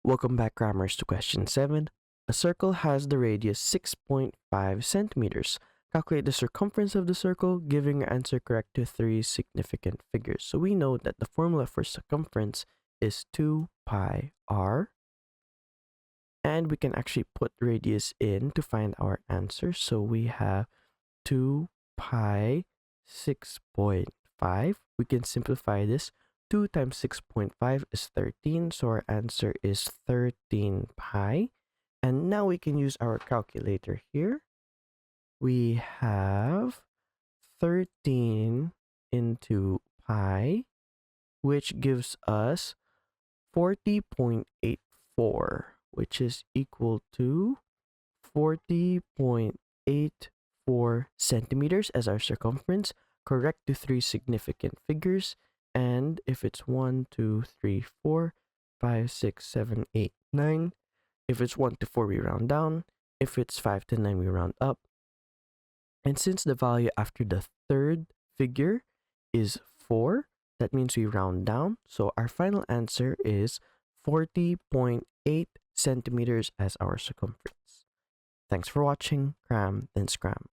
Welcome back, Crammers, to question 7. A circle has the radius 6.5 centimeters. Calculate the circumference of the circle, giving your answer correct to 3 significant figures. So we know that the formula for circumference is 2 pi r. And we can actually put radius in to find our answer. So we have 2 pi 6.5. We can simplify this. 2 times 6.5 is 13, so our answer is 13 pi. And now we can use our calculator here. We have 13 into pi, which gives us 40.84, which is equal to 40.84 centimeters as our circumference, correct to 3 significant figures. And if it's 1, 2, 3, 4, 5, 6, 7, 8, 9. If it's 1 to 4, we round down. If it's 5 to 9, we round up. And since the value after the third figure is 4, that means we round down. So our final answer is 40.8 centimeters as our circumference. Thanks for watching. Cram, then scram.